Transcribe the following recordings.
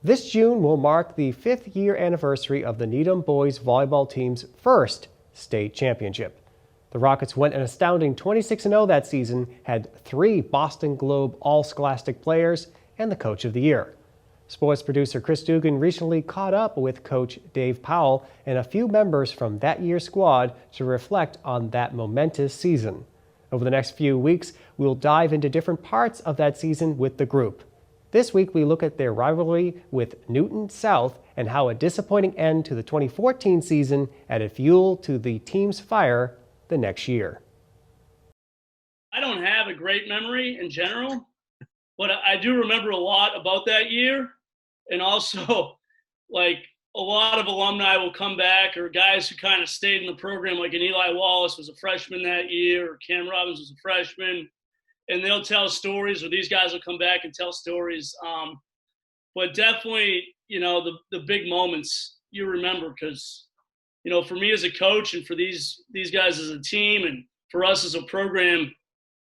This June will mark the 5th year anniversary of the Needham boys volleyball team's first state championship. The Rockets went an astounding 26-0 that season, had 3 Boston Globe All-Scholastic players, and the Coach of the Year. Sports producer Chris Dugan recently caught up with Coach Dave Powell and a few members from that year's squad to reflect on that momentous season. Over the next few weeks, we'll dive into different parts of that season with the group. This week, we look at their rivalry with Newton South and how a disappointing end to the 2014 season added fuel to the team's fire the next year. I don't have a great memory in general, but I do remember a lot about that year. And also, like, a lot of alumni will come back, or guys who kind of stayed in the program, like an Eli Wallace was a freshman that year, or Cam Robbins was a freshman. And they'll tell stories, or these guys will come back and tell stories. But definitely, the big moments you remember, because, for me as a coach and for these guys as a team and for us as a program,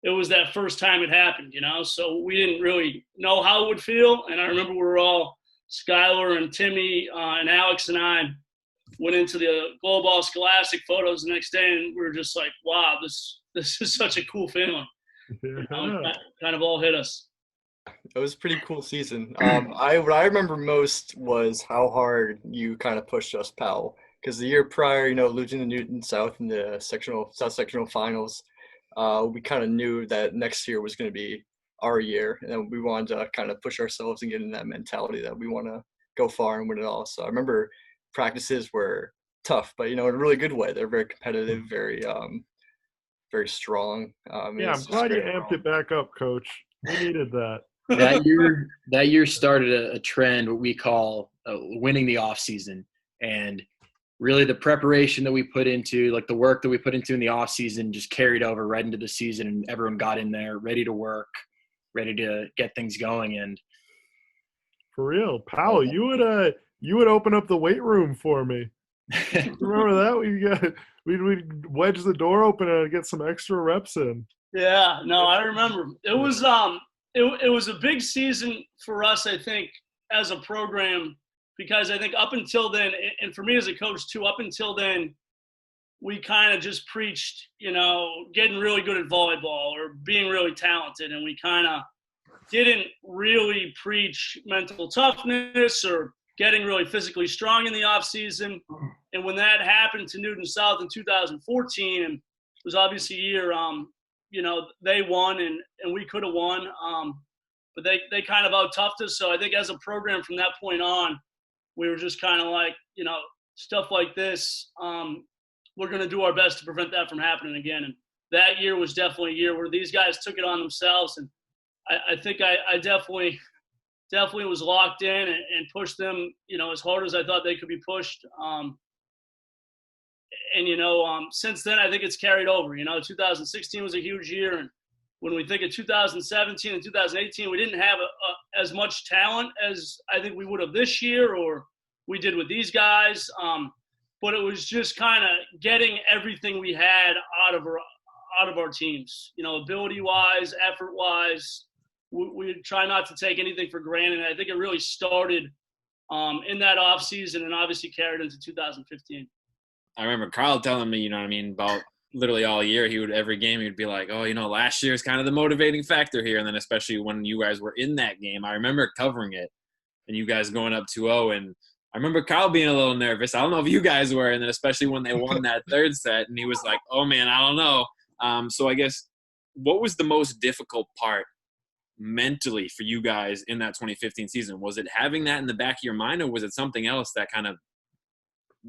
it was that first time it happened, So we didn't really know how it would feel. And I remember we were all, Skylar and Timmy and Alex and I went into the Global Scholastic photos the next day, and we were just like, wow, this is such a cool feeling. It kind of all hit us. It was a pretty cool season. What I remember most was how hard you kind of pushed us, Powell, because the year prior, losing to Newton South in the South sectional finals, we kind of knew that next year was going to be our year, and we wanted to kind of push ourselves and get in that mentality that we want to go far and win it all. So I remember practices were tough, but in a really good way. They're very competitive, very strong. I'm glad you amped it back up, Coach. We needed that. That year started a trend, what we call winning the off season, and really the preparation that we put into, like the work that we put into in the off season, just carried over right into the season, and everyone got in there ready to work, ready to get things going. And for real, Powell, you would open up the weight room for me. Remember that? We'd wedge the door open and get some extra reps in. Yeah, no, I remember. It was it was a big season for us, I think, as a program, because I think up until then, and for me as a coach too, up until then, we kind of just preached, getting really good at volleyball or being really talented, and we kind of didn't really preach mental toughness or getting really physically strong in the off season. And when that happened to Newton South in 2014, and it was obviously a year, they won and we could have won, but they kind of out-toughed us. So I think as a program from that point on, we were just kind of like, stuff like this, we're going to do our best to prevent that from happening again. And that year was definitely a year where these guys took it on themselves. And I think I definitely was locked in and pushed them, as hard as I thought they could be pushed. Since then, I think it's carried over. 2016 was a huge year. And when we think of 2017 and 2018, we didn't have as much talent as I think we would have this year or we did with these guys. But it was just kind of getting everything we had out of our teams, ability-wise, effort-wise. We try not to take anything for granted. I think it really started in that off season and obviously carried into 2015. I remember Carl telling me, about literally all year, every game he would be like, oh, last year is kind of the motivating factor here. And then especially when you guys were in that game, I remember covering it and you guys going up 2-0. And I remember Kyle being a little nervous. I don't know if you guys were. And then especially when they won that third set and he was like, oh man, I don't know. So I guess what was the most difficult part mentally for you guys in that 2015 season? Was it having that in the back of your mind, or was it something else that kind of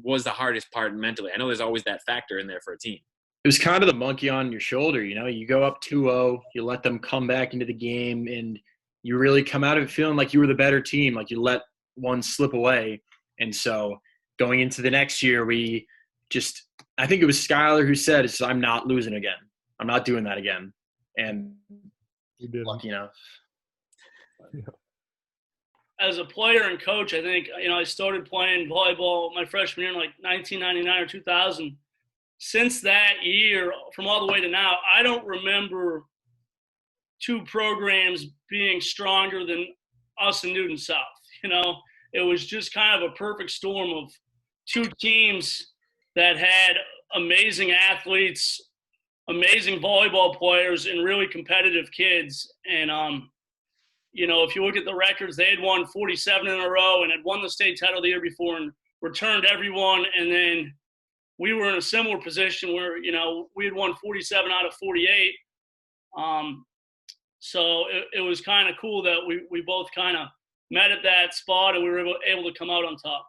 was the hardest part mentally? I know there's always that factor in there for a team. It was kind of the monkey on your shoulder. You go up 2-0, you let them come back into the game, and you really come out of it feeling like you were the better team, like you let one slip away. And so going into the next year, I think it was Skylar who said, I'm not losing again. I'm not doing that again. And lucky enough. Yeah. As a player and coach, I think, I started playing volleyball my freshman year in like 1999 or 2000. Since that year, from all the way to now, I don't remember two programs being stronger than us and Newton South. it was just kind of a perfect storm of two teams that had amazing athletes, amazing volleyball players, and really competitive kids. And, if you look at the records, they had won 47 in a row and had won the state title the year before and returned everyone. And then we were in a similar position where, we had won 47 out of 48. So it was kind of cool that we both kind of met at that spot and we were able to come out on top.